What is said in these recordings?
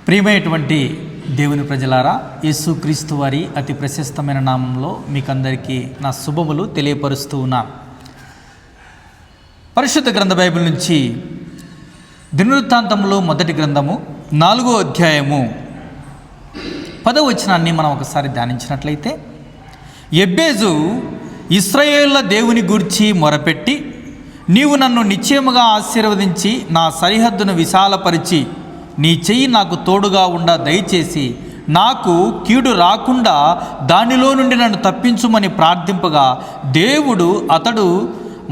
ప్రియమైనటువంటి దేవుని ప్రజలారా, యేసుక్రీస్తు వారి అతి ప్రశస్తమైన నామంలో మీకందరికీ నా శుభములు తెలియపరుస్తూ ఉన్నాను. పరిశుద్ధ గ్రంథ బైబిల్ నుంచి దినవృత్తాంతములో మొదటి గ్రంథము 4వ అధ్యాయము 10వ వచనాన్ని మనం ఒకసారి ధ్యానించినట్లయితే, యెబ్బేజు ఇశ్రాయేలుల దేవుని గూర్చి మొరపెట్టి, నీవు నన్ను నిశ్చయముగా ఆశీర్వదించి నా సరిహద్దును విశాలపరిచి నీ చెయ్యి నాకు తోడుగా ఉండ దయచేసి నాకు కీడు రాకుండా దానిలో నుండి నన్ను తప్పించుమని ప్రార్థింపగా, దేవుడు అతడు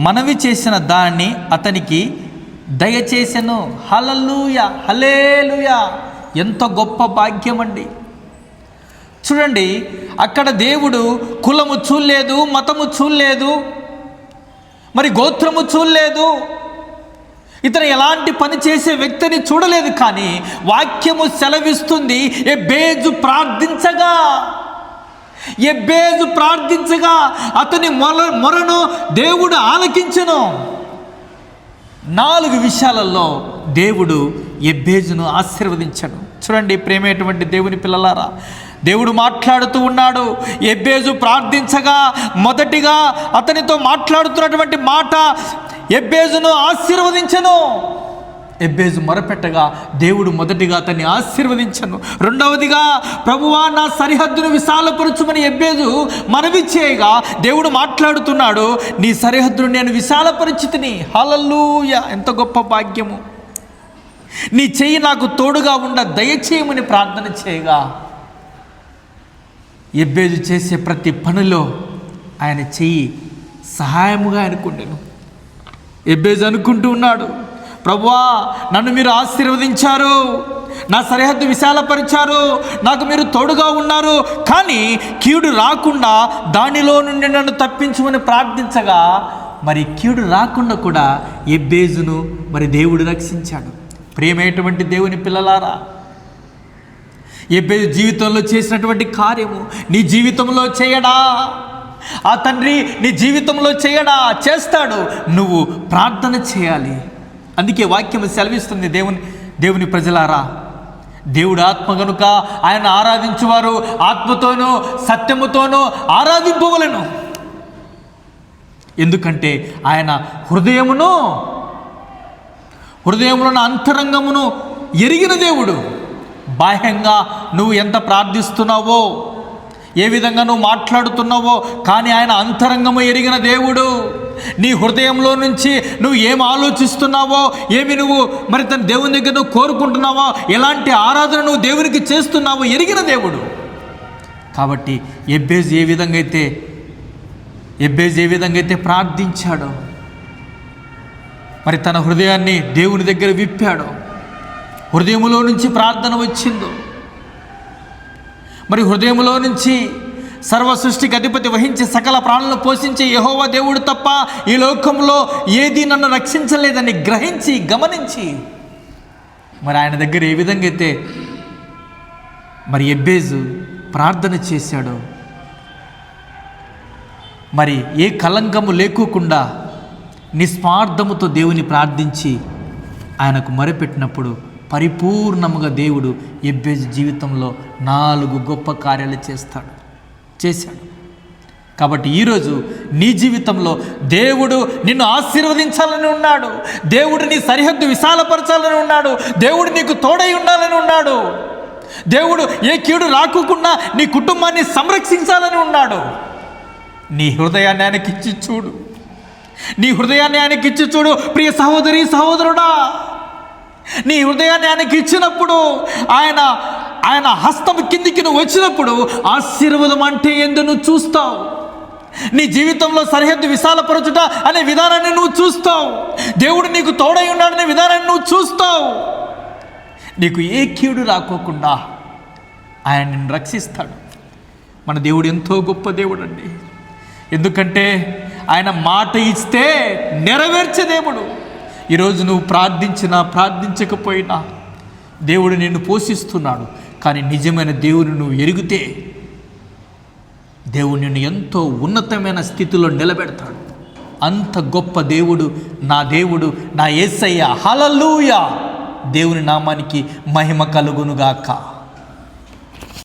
మనవి చేసిన దాన్ని అతనికి దయచేసెను. హల్లెలూయా, హల్లెలూయా! ఎంత గొప్ప భాగ్యం అండి. చూడండి, అక్కడ దేవుడు కులము చూడలేదు, మతము చూడలేదు, మరి గోత్రము చూడలేదు, ఇతను ఎలాంటి పని చేసే వ్యక్తిని చూడలేదు. కానీ వాక్యము సెలవిస్తుంది, యెబ్బేజు ప్రార్థించగా అతని మొరను దేవుడు ఆలకించెను. 4 విషయాలలో దేవుడు యెబ్బేజును ఆశీర్వదించాడు. చూడండి ప్రేమైనటువంటి దేవుని పిల్లలారా, దేవుడు మాట్లాడుతూ ఉన్నాడు. యెబ్బేజు ప్రార్థించగా మొదటిగా అతనితో మాట్లాడుతున్నటువంటి మాట, యెబ్బేజును ఆశీర్వదించెను. యెబ్బేజు మొరపెట్టగా దేవుడు మొదటిగా అతన్ని ఆశీర్వదించను. రెండవదిగా, ప్రభువా నా సరిహద్దును విశాలపరచుమని యెబ్బేజు మనవి చేయగా దేవుడు మాట్లాడుతున్నాడు, నీ సరిహద్దును నేను విశాలపరిచితిని. హల్లెలూయా! ఎంత గొప్ప భాగ్యము. నీ చెయ్యి నాకు తోడుగా ఉండ దయచేయమని ప్రార్థన చేయగా, యెబ్బేజు చేసే ప్రతి పనిలో ఆయన చెయ్యి సహాయముగా అనుకుంటాను. యెబ్బేజు అనుకుంటూ ఉన్నాడు, ప్రభువా నన్ను మీరు ఆశీర్వదించారు, నా సరిహద్దు విశాలపరిచారు, నాకు మీరు తోడుగా ఉన్నారు, కానీ కీడు రాకుండా దానిలో నుండి నన్ను తప్పించమని ప్రార్థించగా, మరి కీడు రాకుండా కూడా యెబ్బేజును మరి దేవుడు రక్షించాడు. ప్రియమైనటువంటి దేవుని పిల్లలారా, యెబ్బేజు జీవితంలో చేసినటువంటి కార్యము నీ జీవితంలో చేయడా? ఆ తండ్రి నీ జీవితంలో చేయడా? చేస్తాడు. నువ్వు ప్రార్థన చేయాలి. అందుకే వాక్యం సెలవిస్తుంది, దేవుని ప్రజలారా, దేవుడు ఆత్మ గనుక ఆయన ఆరాధించువారు ఆత్మతోనూ సత్యముతోనూ ఆరాధింపవలెను. ఎందుకంటే ఆయన హృదయమును అంతరంగమును ఎరిగిన దేవుడు. బాహ్యంగా నువ్వు ఎంత ప్రార్థిస్తున్నావో, ఏ విధంగా నువ్వు మాట్లాడుతున్నావో, కానీ ఆయన అంతరంగము ఎరిగిన దేవుడు. నీ హృదయంలో నుంచి నువ్వు ఏం ఆలోచిస్తున్నావో, ఏమి నువ్వు మరి తన దేవుని దగ్గర నువ్వు కోరుకుంటున్నావో, ఎలాంటి ఆరాధన నువ్వు దేవునికి చేస్తున్నావో ఎరిగిన దేవుడు. కాబట్టి యెబ్బేజు ఏ విధంగా అయితే ప్రార్థించాడో, మరి తన హృదయాన్ని దేవుని దగ్గర విప్పాడో, హృదయములో నుంచి ప్రార్థన వచ్చిందో, మరి హృదయములో నుంచి సర్వ సృష్టికి అధిపతి వహించి సకల ప్రాణులను పోషించే యెహోవా దేవుడు తప్ప ఈ లోకంలో ఏది నన్ను రక్షించలేదని గ్రహించి గమనించి మరి ఆయన దగ్గర ఏ విధంగా అయితే మరి యెబ్బేజు ప్రార్థన చేశాడో, మరి ఏ కలంకము లేకోకుండా నిస్వార్థముతో దేవుని ప్రార్థించి ఆయనకు మొరపెట్టినప్పుడు పరిపూర్ణముగా దేవుడు యెబ్బేజు జీవితంలో 4 గొప్ప కార్యాలు చేశాడు. కాబట్టి ఈరోజు నీ జీవితంలో దేవుడు నిన్ను ఆశీర్వదించాలని ఉన్నాడు. దేవుడు నీ సరిహద్దు విశాలపరచాలని ఉన్నాడు. దేవుడు నీకు తోడై ఉండాలని ఉన్నాడు. దేవుడు ఏ కీడు రాకుండా నీ కుటుంబాన్ని సంరక్షించాలని ఉన్నాడు. నీ హృదయాన్ని ఆయనకిచ్చి చూడు. ప్రియ సహోదరి సహోదరుడా, నీ హృదయాన్ని ఆయనకి ఇచ్చినప్పుడు, ఆయన హస్తం కిందికి నువ్వు వచ్చినప్పుడు ఆశీర్వాదం అంటే ఏందో నువ్వు చూస్తావు. నీ జీవితంలో సరిహద్దు విశాలపరచుట అనే విధానాన్ని నువ్వు చూస్తావు. దేవుడు నీకు తోడై ఉన్నాడనే విధానాన్ని నువ్వు చూస్తావు. నీకు ఏ కీడు రాకోకుండా ఆయన నిన్ను రక్షిస్తాడు. మన దేవుడు ఎంతో గొప్ప దేవుడు అండి. ఎందుకంటే ఆయన మాట ఇస్తే నెరవేర్చే దేవుడు. ఈరోజు నువ్వు ప్రార్థించకపోయినా దేవుడు నిన్ను పోషిస్తున్నాడు. కానీ నిజమైన దేవుని నువ్వు ఎరిగితే దేవుడు నిన్ను ఎంతో ఉన్నతమైన స్థితిలో నిలబెడతాడు. అంత గొప్ప దేవుడు నా యేసయ్య. హల్లెలూయా! దేవుని నామానికి మహిమ కలుగునుగాక.